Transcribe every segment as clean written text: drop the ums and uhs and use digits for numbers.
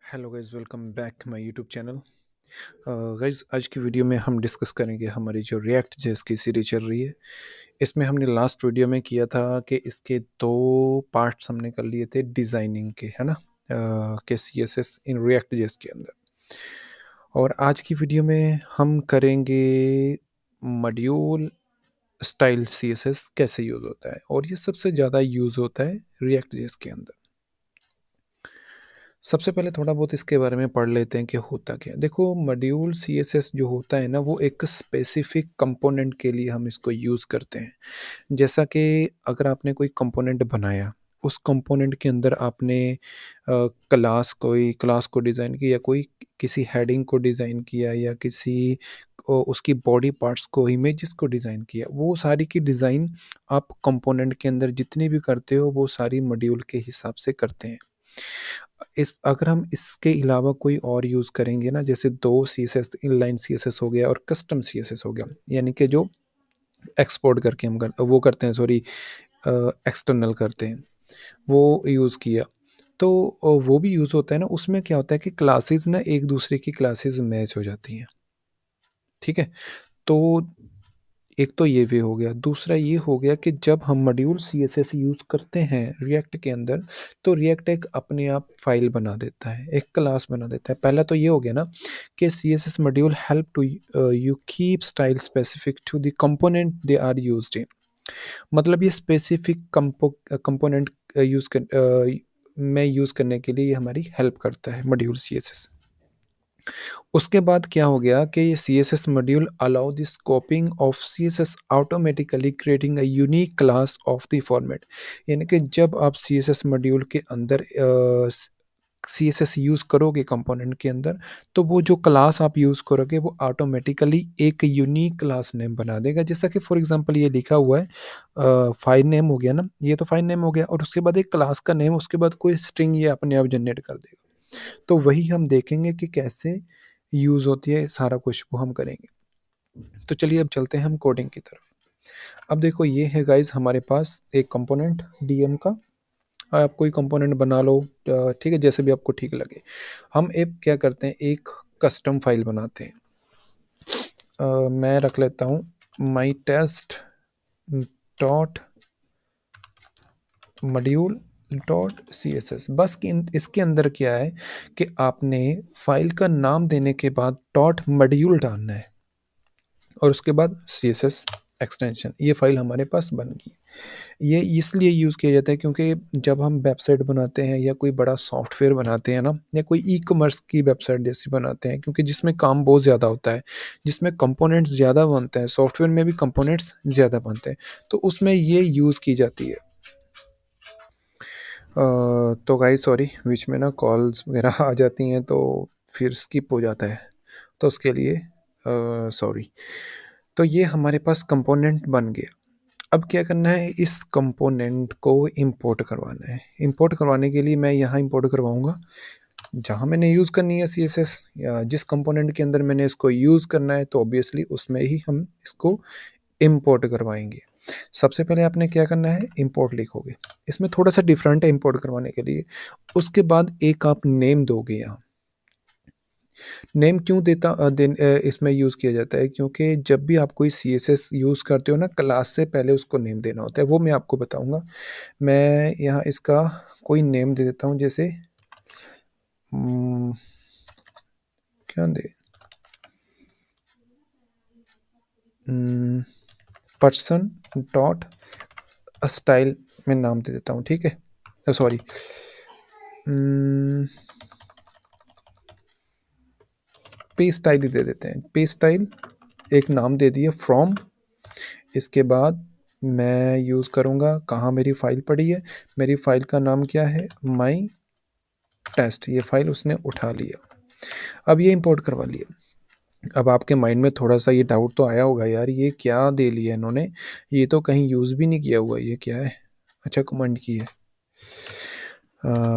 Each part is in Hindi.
Hello guys, welcome back my YouTube channel. Guys, आज की वीडियो में हम डिस्कस करेंगे हमारी जो रिएक्ट जेएस की सीरीज चल रही है। इसमें हमने लास्ट वीडियो में किया था कि इसके दो पार्ट्स हमने कर लिए थे डिज़ाइनिंग के, है ना, के सीएसएस इन रिएक्ट जेएस के अंदर। और आज की वीडियो में हम करेंगे मॉड्यूल स्टाइल सीएसएस कैसे यूज़ होता है, और ये सबसे ज़्यादा यूज़ होता है रिएक्ट जेएस के अंदर। सबसे पहले थोड़ा बहुत इसके बारे में पढ़ लेते हैं कि होता क्या है। देखो, मॉड्यूल सीएसएस जो होता है ना, वो एक स्पेसिफिक कंपोनेंट के लिए हम इसको यूज़ करते हैं। जैसा कि अगर आपने कोई कंपोनेंट बनाया, उस कंपोनेंट के अंदर आपने क्लास को डिज़ाइन किया, या कोई किसी हेडिंग को डिज़ाइन किया, या किसी उसकी बॉडी पार्ट्स को, इमेजेस को डिज़ाइन किया, वो सारी की डिज़ाइन आप कंपोनेंट के अंदर जितनी भी करते हो वो सारी मॉड्यूल के हिसाब से करते हैं। इस अगर हम इसके अलावा कोई और यूज़ करेंगे ना, जैसे दो सीएसएस, इनलाइन सीएसएस हो गया और कस्टम सीएसएस हो गया, यानी कि जो एक्सपोर्ट करके हम वो करते हैं, सॉरी, एक्सटर्नल करते हैं, वो यूज़ किया, तो वो भी यूज़ होता है ना। उसमें क्या होता है कि क्लासेस ना एक दूसरे की क्लासेस मैच हो जाती हैं, ठीक है। तो एक तो ये वे हो गया, दूसरा ये हो गया कि जब हम मॉड्यूल सीएसएस यूज़ करते हैं रिएक्ट के अंदर, तो रिएक्ट एक अपने आप फाइल बना देता है, एक क्लास बना देता है। पहला तो ये हो गया ना कि CSS module help to you keep style specific to the component they are used in. मतलब ये स्पेसिफिक कंपोनेंट में यूज़ करने के लिए ये हमारी हेल्प करता है मॉड्यूल सीएसएस। उसके बाद क्या हो गया कि ये C S S module allow the scoping of C S S automatically creating a unique class of the format. यानी कि जब आप सी एस एस मॉड्यूल के अंदर सी एस एस यूज़ करोगे कंपोनेंट के अंदर, तो वो जो क्लास आप यूज़ करोगे वो ऑटोमेटिकली एक यूनिक क्लास नेम बना देगा। जैसा कि फॉर एग्जांपल ये लिखा हुआ है, फाइल नेम हो गया ना, ये तो फाइल नेम हो गया, और उसके बाद एक क्लास का नेम, उसके बाद कोई स्ट्रिंग ये अपने आप जनरेट कर देगा। तो वही हम देखेंगे कि कैसे यूज़ होती है, सारा कुछ वो हम करेंगे। तो चलिए अब चलते हैं हम कोडिंग की तरफ। अब देखो, ये है गाइज हमारे पास एक कंपोनेंट डीएम का। आप कोई कंपोनेंट बना लो, ठीक है, जैसे भी आपको ठीक लगे। हम एक क्या करते हैं, एक कस्टम फाइल बनाते हैं। मैं रख लेता हूँ my test dot module dot C S S. बस कि इसके अंदर क्या है कि आपने फाइल का नाम देने के बाद डॉट मॉड्यूल डालना है, और उसके बाद सी एस एस एक्सटेंशन। ये फाइल हमारे पास बन गई। ये इसलिए यूज़ किया जाता है क्योंकि जब हम वेबसाइट बनाते हैं या कोई बड़ा सॉफ्टवेयर बनाते हैं ना, या कोई ई कॉमर्स की वेबसाइट जैसी बनाते हैं, क्योंकि जिसमें काम बहुत ज़्यादा होता है, जिसमें कंपोनेंट्स ज़्यादा बनते हैं, सॉफ्टवेयर में भी कंपोनेंट्स ज़्यादा बनते हैं, तो उसमें ये यूज़ की जाती है। तो गाइस सॉरी, बीच में ना कॉल्स वगैरह आ जाती हैं तो फिर स्किप हो जाता है, तो उसके लिए सॉरी। तो ये हमारे पास कंपोनेंट बन गया। अब क्या करना है, इस कंपोनेंट को इंपोर्ट करवाना है। इंपोर्ट करवाने के लिए मैं यहाँ इंपोर्ट करवाऊँगा जहाँ मैंने यूज़ करनी है सीएसएस, या जिस कंपोनेंट के अंदर मैंने इसको यूज़ करना है, तो ऑब्वियसली उसमें ही हम इसको इंपोर्ट करवाएंगे। सबसे पहले आपने क्या करना है, इंपोर्ट लिखोगे। इसमें थोड़ा सा डिफरेंट है इंपोर्ट करवाने के लिए। उसके बाद एक आप नेम दोगे। यहाँ नेम क्यों इसमें यूज़ किया जाता है, क्योंकि जब भी आप कोई सी एस एस यूज़ करते हो ना, क्लास से पहले उसको नेम देना होता है। वो मैं आपको बताऊंगा। मैं यहाँ इसका कोई नेम दे देता हूँ, जैसे क्या दे, पर्सन डॉट स्टाइल में नाम दे देता हूँ, ठीक है। सॉरी, पे स्टाइल ही दे देते हैं। पे स्टाइल एक नाम दे दिया, फ्रॉम। इसके बाद मैं यूज़ करूँगा, कहाँ मेरी फ़ाइल पड़ी है, मेरी फ़ाइल का नाम क्या है, माई टेस्ट। ये फ़ाइल उसने उठा लिया। अब ये इंपोर्ट करवा लिया। अब आपके माइंड में थोड़ा सा ये डाउट तो आया होगा, यार ये क्या दे लिया इन्होंने, ये तो कहीं यूज़ भी नहीं किया हुआ, ये क्या है। अच्छा, कमांड की है।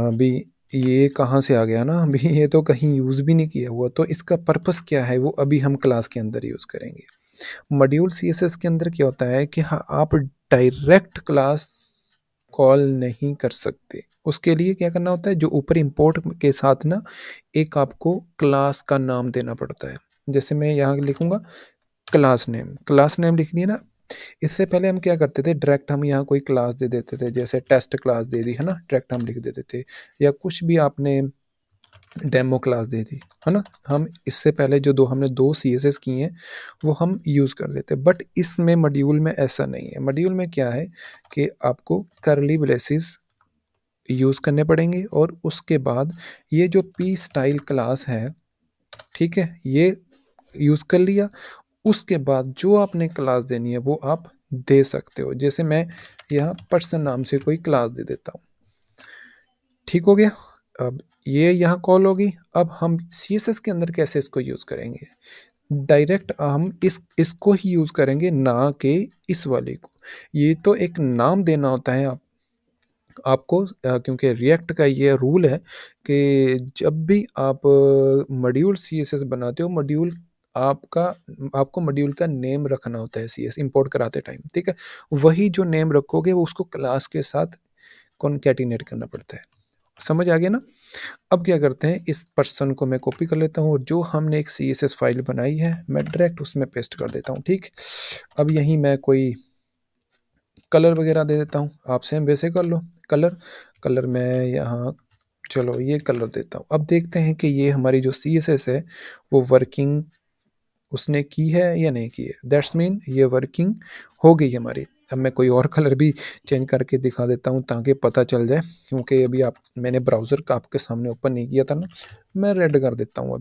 अभी ये कहाँ से आ गया ना, अभी ये तो कहीं यूज़ भी नहीं किया हुआ। तो इसका पर्पस क्या है, वो अभी हम क्लास के अंदर यूज़ करेंगे। मॉड्यूल सीएसएस के अंदर क्या होता है कि हाँ, आप डायरेक्ट क्लास कॉल नहीं कर सकते। उसके लिए क्या करना होता है, जो ऊपर इम्पोर्ट के साथ ना एक आपको क्लास का नाम देना पड़ता है। जैसे मैं यहाँ लिखूँगा क्लास नेम लिख दिया ना। इससे पहले हम क्या करते थे, डायरेक्ट हम यहाँ कोई क्लास दे देते थे, जैसे टेस्ट क्लास दे दी है ना, डायरेक्ट हम लिख देते थे, या कुछ भी आपने डेमो क्लास दे दी है ना। हम इससे पहले जो हमने दो CSS किए हैं वो हम यूज़ कर देते, बट इसमें मॉड्यूल में ऐसा नहीं है। मॉड्यूल में क्या है कि आपको कर्ली ब्रेसेस यूज़ करने पड़ेंगे, और उसके बाद ये जो पी स्टाइल क्लास है, ठीक है, ये यूज़ कर लिया। उसके बाद जो आपने क्लास देनी है वो आप दे सकते हो। जैसे मैं यहाँ पर्सन नाम से कोई क्लास दे देता हूँ, ठीक हो गया। अब ये यहाँ कॉल होगी। अब हम CSS के अंदर कैसे इसको यूज़ करेंगे, डायरेक्ट हम इसको ही यूज़ करेंगे, ना कि इस वाले को। ये तो एक नाम देना होता है आपको, क्योंकि रिएक्ट का ये रूल है कि जब भी आप मॉड्यूल CSS बनाते हो, मॉड्यूल आपका आपको मॉड्यूल का नेम रखना होता है CS इंपोर्ट कराते टाइम, ठीक है। वही जो नेम रखोगे वो उसको क्लास के साथ कॉन्कैटिनेट करना पड़ता है। समझ आ गया ना। अब क्या करते हैं, इस पर्सन को मैं कॉपी कर लेता हूँ, और जो हमने एक CSS फाइल बनाई है मैं डायरेक्ट उसमें पेस्ट कर देता हूँ, ठीक। अब यहीं मैं कोई कलर वगैरह दे देता हूँ, आप सेम वैसे कर लो। कलर कलर मैं यहाँ, चलो ये कलर देता हूँ। अब देखते हैं कि ये हमारी जो CSS है वो वर्किंग उसने की है या नहीं की है। दैट्स मीन ये वर्किंग हो गई हमारी। अब मैं कोई और कलर भी चेंज करके दिखा देता हूँ ताकि पता चल जाए, क्योंकि अभी मैंने ब्राउज़र का आपके सामने ओपन नहीं किया था ना। मैं रेड कर देता हूँ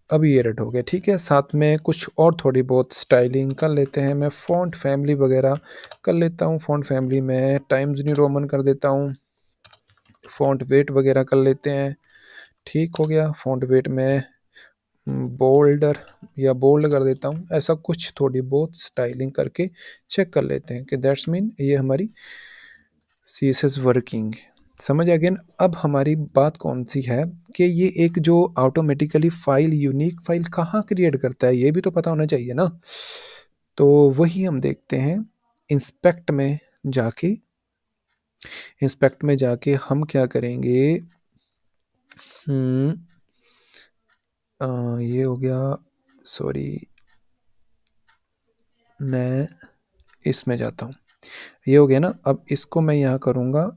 अभी ये रेड हो गया, ठीक है। साथ में कुछ और थोड़ी बहुत स्टाइलिंग कर लेते हैं। मैं फ़ॉन्ट फैमिली वगैरह कर लेता हूँ। फ़ॉन्ट फैमिली में टाइम्स न्यू रोमन कर देता हूँ। फ़ॉन्ट वेट वगैरह कर लेते हैं, ठीक हो गया। फ़ॉन्ट वेट में बोल्डर या बोल्ड कर देता हूँ। ऐसा कुछ थोड़ी बहुत स्टाइलिंग करके चेक कर लेते हैं कि दैट्स मीन ये हमारी CSS वर्किंग। समझ आ गया ना। अब हमारी बात कौन सी है कि ये एक जो ऑटोमेटिकली फाइल, यूनिक फाइल कहाँ क्रिएट करता है, ये भी तो पता होना चाहिए ना। तो वही हम देखते हैं इंस्पेक्ट में जाके। इंस्पेक्ट में जाके हम क्या करेंगे, हम्म, ये हो गया, सॉरी, मैं इसमें जाता हूँ। ये हो गया ना। अब इसको मैं यहाँ करूँगा।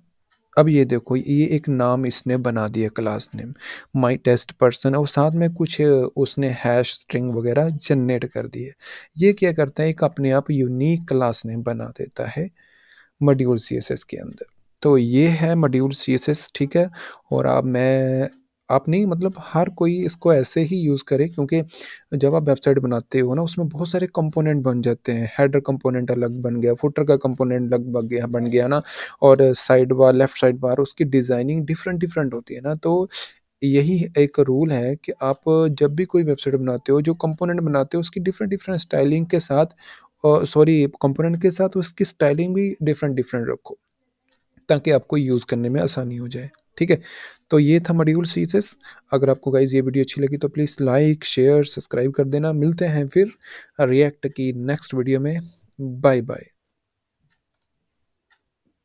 अब ये देखो, ये एक नाम इसने बना दिया, class name my test person, और साथ में कुछ उसने हैश स्ट्रिंग वगैरह जनरेट कर दिए। ये क्या करता है, एक अपने आप यूनिक क्लास नेम बना देता है मॉड्यूल CSS के अंदर। तो ये है मॉड्यूल CSS, ठीक है। और अब मैं आप नहीं, मतलब हर कोई इसको ऐसे ही यूज़ करे, क्योंकि जब आप वेबसाइट बनाते हो ना उसमें बहुत सारे कंपोनेंट बन जाते हैं। हेडर कंपोनेंट अलग बन गया, फुटर का कंपोनेंट अलग बन गया ना, और side bar, left side bar, उसकी डिज़ाइनिंग डिफरेंट डिफरेंट होती है ना। तो यही एक रूल है कि आप जब भी कोई वेबसाइट बनाते हो, जो कंपोनेंट बनाते हो उसकी डिफरेंट डिफरेंट स्टाइलिंग के साथ, सॉरी, कंपोनेंट के साथ उसकी स्टाइलिंग भी डिफरेंट डिफरेंट रखो, ताकि आपको यूज़ करने में आसानी हो जाए, ठीक है। तो ये था मॉड्यूल CSS। अगर आपको गाइज ये वीडियो अच्छी लगी तो प्लीज़ लाइक, शेयर, सब्सक्राइब कर देना। मिलते हैं फिर रिएक्ट की नेक्स्ट वीडियो में। Bye bye.